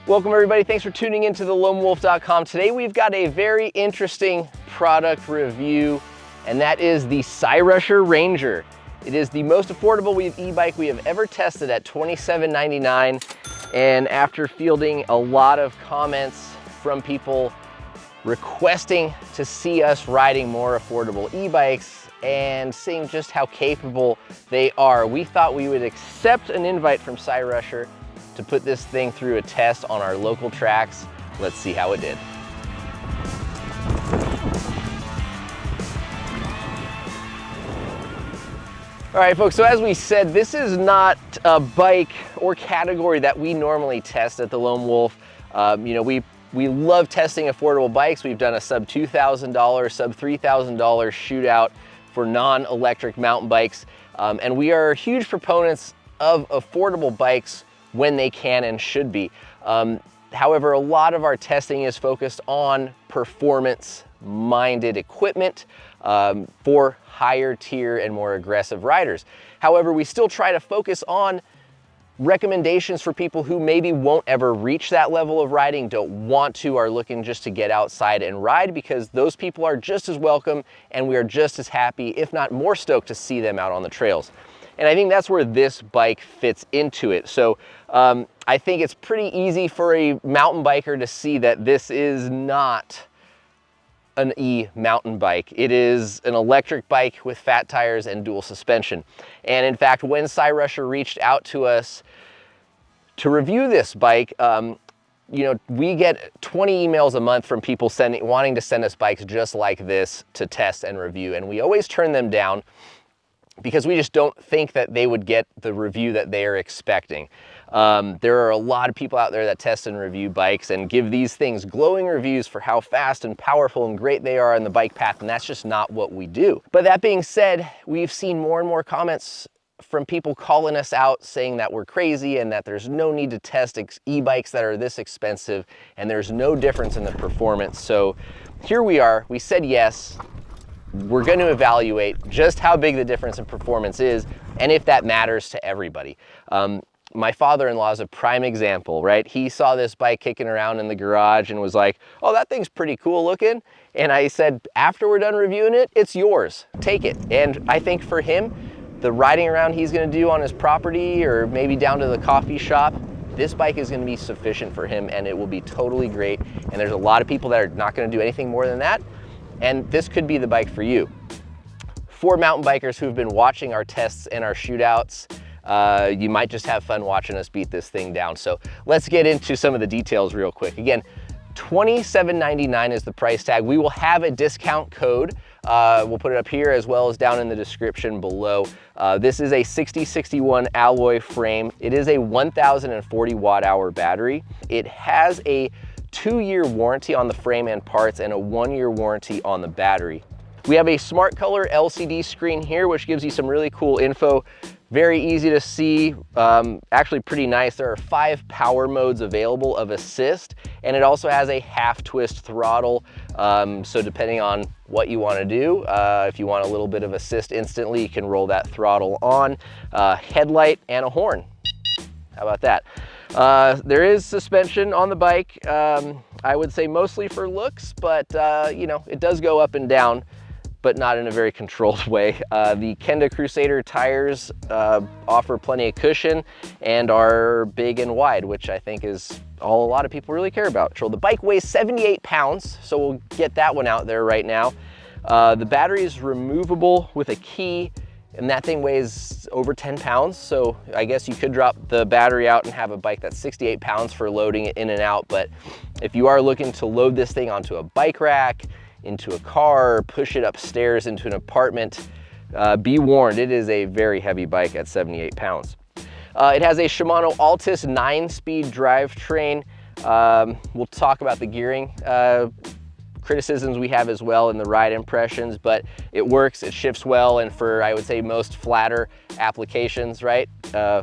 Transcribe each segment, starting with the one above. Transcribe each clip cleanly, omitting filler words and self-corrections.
Welcome everybody, thanks for tuning into the loamwolf.com. Today we've got a very interesting product review, and that is the Cyrusher Ranger. It is the most affordable e-bike we have ever tested at $27.99, and after fielding a lot of comments from people requesting to see us riding more affordable e-bikes and seeing just how capable they are, we thought we would accept an invite from Cyrusher to put this thing through a test on our local tracks. Let's see how it did. All right, folks, so as we said, this is not a bike or category that we normally test at the Loam Wolf. We love testing affordable bikes. We've done a sub $2,000, sub $3,000 shootout for non-electric mountain bikes. And we are huge proponents of affordable bikes when they can and should be. However, a lot of our testing is focused on performance-minded equipment for higher tier and more aggressive riders. However, we still try to focus on recommendations for people who maybe won't ever reach that level of riding, don't want to, are looking just to get outside and ride, because those people are just as welcome and we are just as happy, if not more stoked, to see them out on the trails. And I think that's where this bike fits into it. So I think it's pretty easy for a mountain biker to see that this is not an e-mountain bike. It is an electric bike with fat tires and dual suspension. And in fact, when Cyrusher reached out to us to review this bike, we get 20 emails a month from people wanting to send us bikes just like this to test and review. And we always turn them down because we just don't think that they would get the review that they are expecting. There are a lot of people out there that test and review bikes and give these things glowing reviews for how fast and powerful and great they are on the bike path, and that's just not what we do. But that being said, we've seen more and more comments from people calling us out saying that we're crazy and that there's no need to test e-bikes that are this expensive and there's no difference in the performance. So here we are, we said yes. We're going to evaluate just how big the difference in performance is and if that matters to everybody. My father-in-law is a prime example, right? He saw this bike kicking around in the garage and was like, oh, that thing's pretty cool looking. And I said, after we're done reviewing it, it's yours, take it. And I think for him, the riding around he's going to do on his property or maybe down to the coffee shop, this bike is going to be sufficient for him and it will be totally great. And there's a lot of people that are not going to do anything more than that. And this could be the bike for you. For mountain bikers who've been watching our tests and our shootouts, you might just have fun watching us beat this thing down. So let's get into some of the details real quick. Again, $27.99 is the price tag. We will have a discount code. We'll put it up here as well as down in the description below. This is a 6061 alloy frame. It is a 1040 watt hour battery. It has a 2-year warranty on the frame and parts and a 1-year warranty on the battery. We have a smart color LCD screen here, which gives you some really cool info. Very easy to see, actually pretty nice. There are 5 power modes available of assist, and it also has a half twist throttle. So depending on what you want to do, if you want a little bit of assist instantly, you can roll that throttle on. Headlight and a horn. How about that? There is suspension on the bike. I would say mostly for looks, but it does go up and down, but not in a very controlled way. The Kenda Crusader tires offer plenty of cushion and are big and wide, which I think is all a lot of people really care about. So the bike weighs 78 pounds, so we'll get that one out there right now. The battery is removable with a key, and that thing weighs over 10 pounds. So I guess you could drop the battery out and have a bike that's 68 pounds for loading it in and out. But if you are looking to load this thing onto a bike rack, into a car, push it upstairs into an apartment, be warned, it is a very heavy bike at 78 pounds. It has a Shimano Altus 9-speed drivetrain. We'll talk about the gearing criticisms we have as well in the ride impressions, but it works, it shifts well, and for, I would say, most flatter applications, right,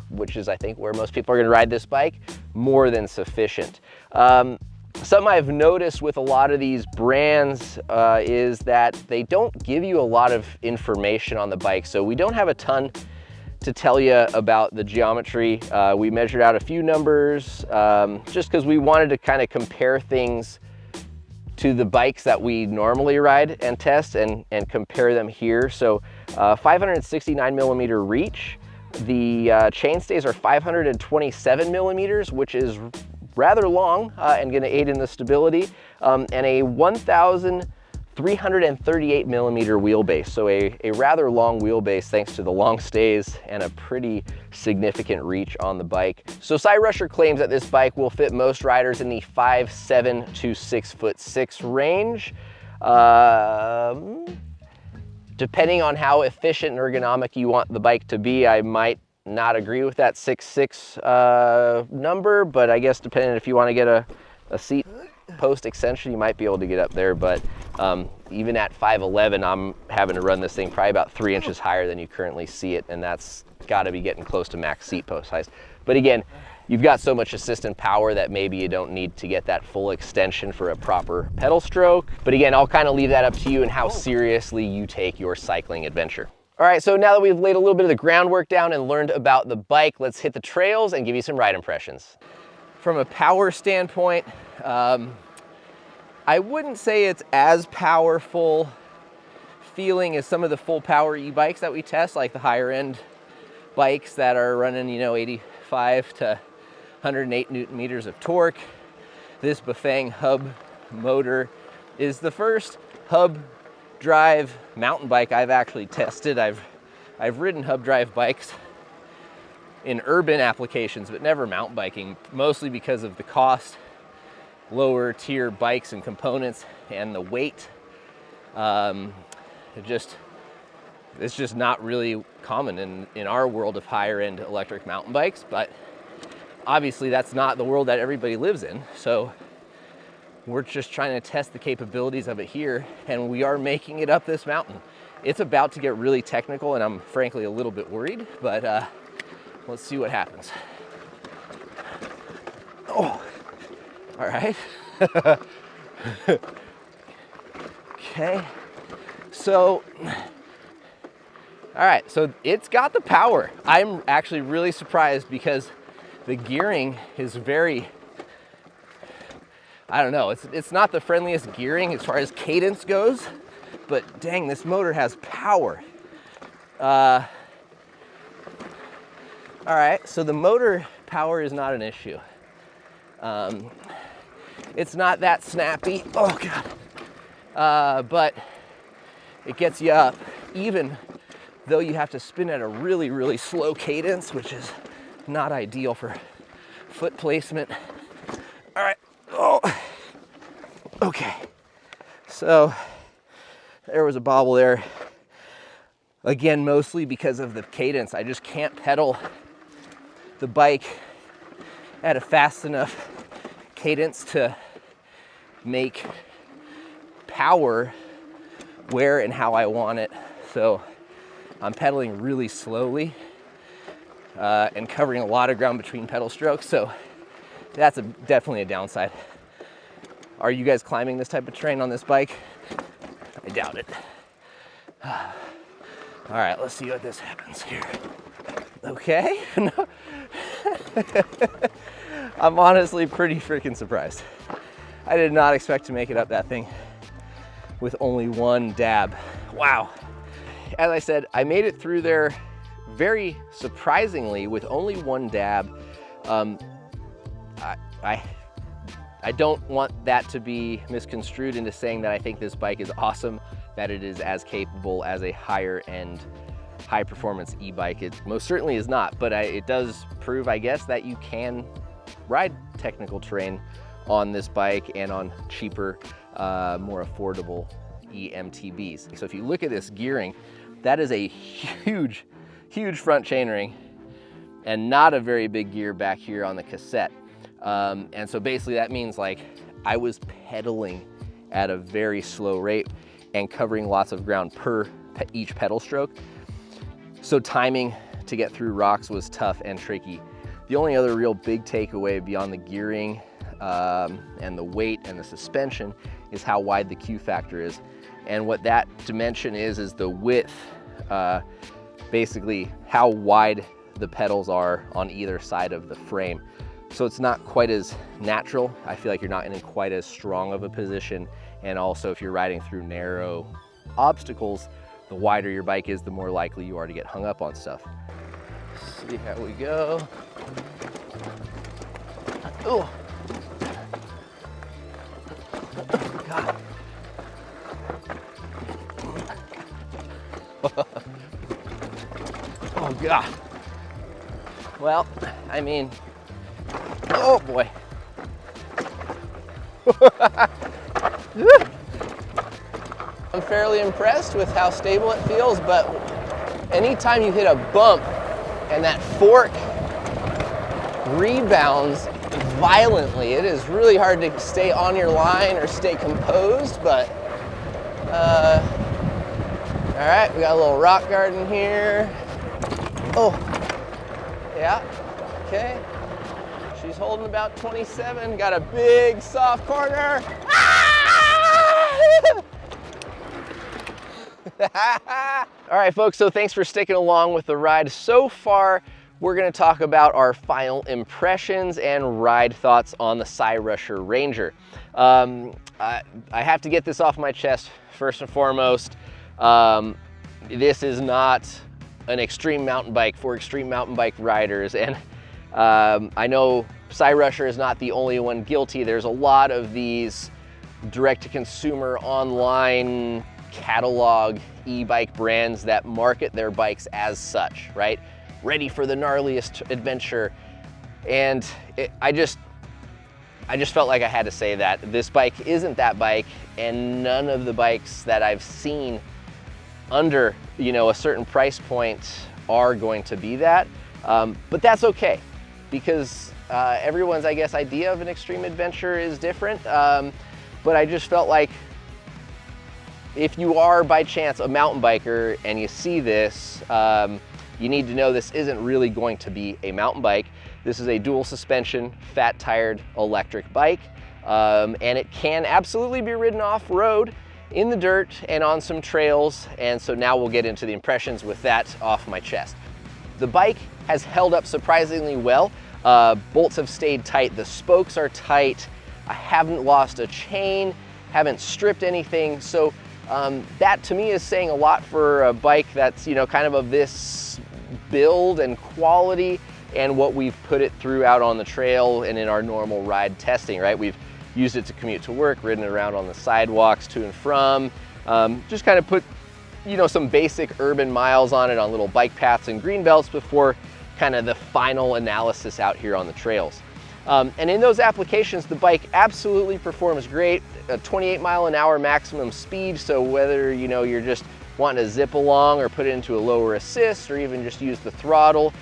which is I think where most people are going to ride this bike, more than sufficient. Something I've noticed with a lot of these brands is that they don't give you a lot of information on the bike. So we don't have a ton to tell you about the geometry. We measured out a few numbers just because we wanted to kind of compare things to the bikes that we normally ride and test and compare them here. So 569 millimeter reach. The chainstays are 527 millimeters, which is rather long and gonna aid in the stability, and a 1,338 millimeter wheelbase. So a rather long wheelbase thanks to the long stays and a pretty significant reach on the bike. So Cyrusher claims that this bike will fit most riders in the 5'7" to 6'6" range. Depending on how efficient and ergonomic you want the bike to be, I might not agree with that 6'6" number, but I guess depending if you want to get a seat post extension, you might be able to get up there. But even at 5'11", I'm having to run this thing probably about 3 inches higher than you currently see it, and that's got to be getting close to max seat post size. But again, you've got so much assistant power that maybe you don't need to get that full extension for a proper pedal stroke. But again, I'll kind of leave that up to you and how seriously you take your cycling adventure. All right, so now that we've laid a little bit of the groundwork down and learned about the bike, let's hit the trails and give you some ride impressions. From a power standpoint, I wouldn't say it's as powerful feeling as some of the full power e-bikes that we test, like the higher end bikes that are running, 85 to 108 Newton meters of torque. This Bafang hub motor is the first hub drive mountain bike I've actually tested. I've ridden hub drive bikes in urban applications, but never mountain biking, mostly because of the cost, lower tier bikes and components, and the weight. It's just not really common in our world of higher end electric mountain bikes, but obviously that's not the world that everybody lives in. So we're just trying to test the capabilities of it here, and we are making it up this mountain. It's about to get really technical, and I'm frankly a little bit worried, but let's see what happens. Oh, all right. Okay, so, all right, so it's got the power. I'm actually really surprised because the gearing is very, I don't know, it's not the friendliest gearing as far as cadence goes, but dang, this motor has power. All right, so the motor power is not an issue. It's not that snappy, oh God, but it gets you up, even though you have to spin at a really, really slow cadence, which is not ideal for foot placement. All right, oh, okay. So there was a bobble there. Again, mostly because of the cadence. I just can't pedal the bike at a fast enough cadence to make power where and how I want it. So I'm pedaling really slowly and covering a lot of ground between pedal strokes. So that's definitely a downside. Are you guys climbing this type of terrain on this bike? I doubt it. All right, let's see what this happens here. Okay. I'm honestly pretty freaking surprised. I did not expect to make it up that thing with only one dab. Wow. As I said, I made it through there very surprisingly with only one dab. I don't want that to be misconstrued into saying that I think this bike is awesome, that it is as capable as a higher end, high performance e-bike. It most certainly is not, but it does prove, I guess, that you can ride technical terrain on this bike and on cheaper, more affordable eMTBs. So if you look at this gearing, that is a huge, huge front chainring and not a very big gear back here on the cassette. And so basically that means like I was pedaling at a very slow rate and covering lots of ground per each pedal stroke. So timing to get through rocks was tough and tricky. The only other real big takeaway beyond the gearing and the weight and the suspension is how wide the Q factor is. And what that dimension is the width basically how wide the pedals are on either side of the frame. So it's not quite as natural. I feel like you're not in quite as strong of a position. And also if you're riding through narrow obstacles, the wider your bike is, the more likely you are to get hung up on stuff. See how we go. Oh, God. Oh God. Well, I mean, oh boy. I'm fairly impressed with how stable it feels, but anytime you hit a bump and that fork rebounds violently, it is really hard to stay on your line or stay composed, but all right, we got a little rock garden here. Oh, yeah, okay. She's holding about 27, got a big soft corner. All right, folks, so thanks for sticking along with the ride. So far, we're gonna talk about our final impressions and ride thoughts on the Cyrusher Ranger. I have to get this off my chest first and foremost. This is not an extreme mountain bike for extreme mountain bike riders, and I know Cyrusher is not the only one guilty. There's a lot of these direct-to-consumer online catalog e-bike brands that market their bikes as such, right? Ready for the gnarliest adventure. And I just felt like I had to say that this bike isn't that bike, and none of the bikes that I've seen under, you know, a certain price point are going to be that. But that's okay, because everyone's, I guess, idea of an extreme adventure is different. But I just felt like if you are by chance a mountain biker and you see this, you need to know this isn't really going to be a mountain bike. This is a dual suspension, fat tired electric bike. And it can absolutely be ridden off-road in the dirt and on some trails. And so now we'll get into the impressions with that off my chest. The bike has held up surprisingly well. Bolts have stayed tight, the spokes are tight. I haven't lost a chain, haven't stripped anything. So that to me is saying a lot for a bike that's, you know, kind of this build and quality, and what we've put it through out on the trail and in our normal ride testing, right? We've used it to commute to work, ridden it around on the sidewalks to and from, just kind of put, you know, some basic urban miles on it on little bike paths and green belts before kind of the final analysis out here on the trails. And in those applications, the bike absolutely performs great, a 28 mile an hour maximum speed. So whether, you know, you're just wanting to zip along or put it into a lower assist or even just use the throttle,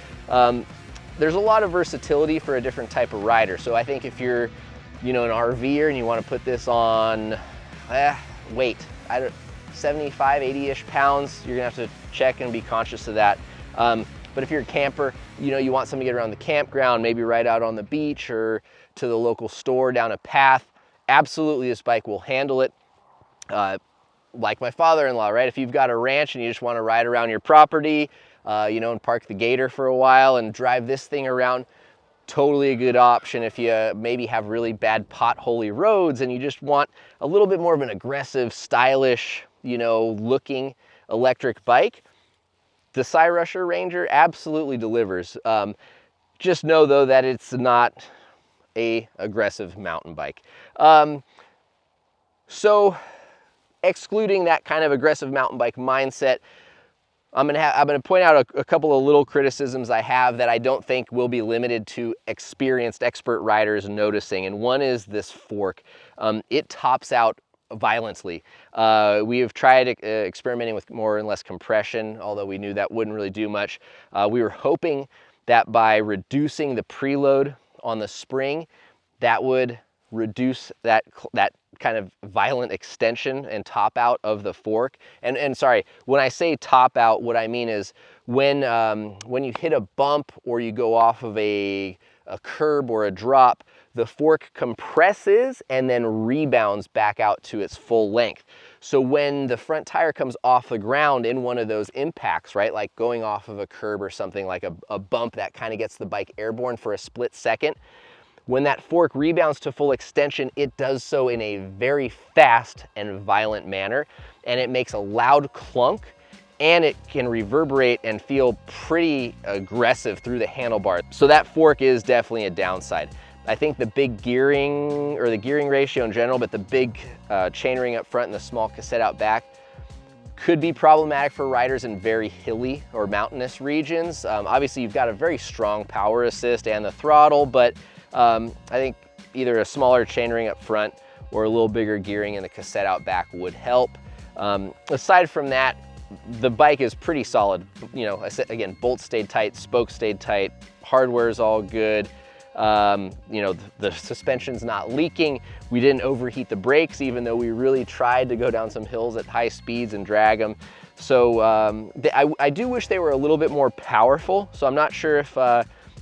there's a lot of versatility for a different type of rider. So I think if you're, you know, an RVer and you want to put this on weight, 75, 80-ish pounds, you're gonna have to check and be conscious of that. But if you're a camper, you know, you want something to get around the campground, maybe right out on the beach or to the local store down a path, absolutely this bike will handle it. Like my father-in-law, right? If you've got a ranch and you just want to ride around your property, you know, and park the gator for a while and drive this thing around, totally a good option. If you maybe have really bad potholy roads and you just want a little bit more of an aggressive, stylish, you know, looking electric bike, the Cyrusher Ranger absolutely delivers. Just know though that it's not a aggressive mountain bike. So excluding that kind of aggressive mountain bike mindset, I'm gonna point out a couple of little criticisms I have that I don't think will be limited to experienced expert riders noticing. And one is this fork. It tops out violently. We have tried experimenting with more and less compression, although we knew that wouldn't really do much. We were hoping that by reducing the preload on the spring, that would reduce that kind of violent extension and top out of the fork. And sorry, when I say top out, what I mean is when you hit a bump or you go off of a curb or a drop, the fork compresses and then rebounds back out to its full length. So when the front tire comes off the ground in one of those impacts, right, like going off of a curb or something, like a bump that kind of gets the bike airborne for a split second, when that fork rebounds to full extension, it does so in a very fast and violent manner, and it makes a loud clunk, and it can reverberate and feel pretty aggressive through the handlebar. So that fork is definitely a downside. I think the big gearing, or the gearing ratio in general, but the big chainring up front and the small cassette out back could be problematic for riders in very hilly or mountainous regions. Obviously, you've got a very strong power assist and the throttle, but I think either a smaller chainring up front or a little bigger gearing in the cassette out back would help. Aside from that, the bike is pretty solid. You know, I said again, bolts stayed tight, spokes stayed tight, hardware is all good. You know, the suspension's not leaking. We didn't overheat the brakes, even though we really tried to go down some hills at high speeds and drag them. So I do wish they were a little bit more powerful. So I'm not sure if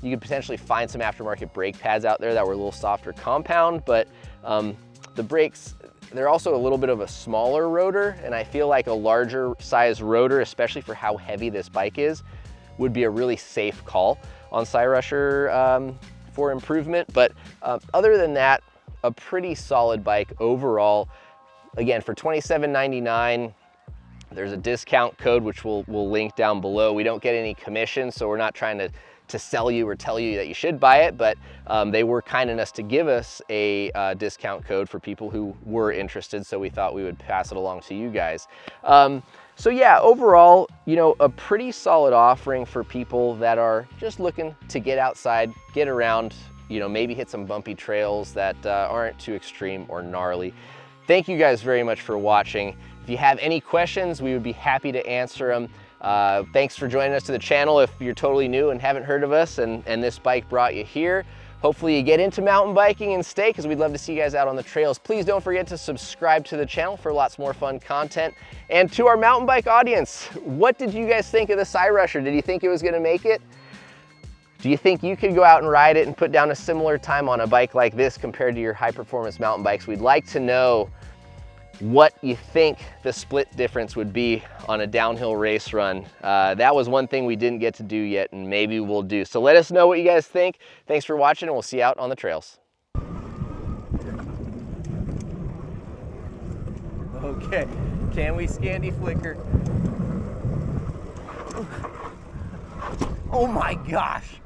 you could potentially find some aftermarket brake pads out there that were a little softer compound, but the brakes, they're also a little bit of a smaller rotor, and I feel like a larger size rotor, especially for how heavy this bike is, would be a really safe call on Cyrusher for improvement. But other than that, a pretty solid bike overall. Again, for $27.99, there's a discount code which we'll link down below. We don't get any commission, so we're not trying to sell you or tell you that you should buy it, but they were kind enough to give us a discount code for people who were interested, so we thought we would pass it along to you guys. So yeah, overall, you know, a pretty solid offering for people that are just looking to get outside, get around, you know, maybe hit some bumpy trails that aren't too extreme or gnarly. Thank you guys very much for watching. If you have any questions, we would be happy to answer them. Thanks for joining us to the channel if you're totally new and haven't heard of us and this bike brought you here. Hopefully you get into mountain biking and stay, because we'd love to see you guys out on the trails. Please don't forget to subscribe to the channel for lots more fun content. And to our mountain bike audience, what did you guys think of the Cyrusher? Did you think it was gonna make it? Do you think you could go out and ride it and put down a similar time on a bike like this compared to your high performance mountain bikes? We'd like to know what you think the split difference would be on a downhill race run. That was one thing we didn't get to do yet, and maybe we'll do. So let us know what you guys think. Thanks for watching, and we'll see you out on the trails. Okay, can we Scandi flicker? Oh my gosh.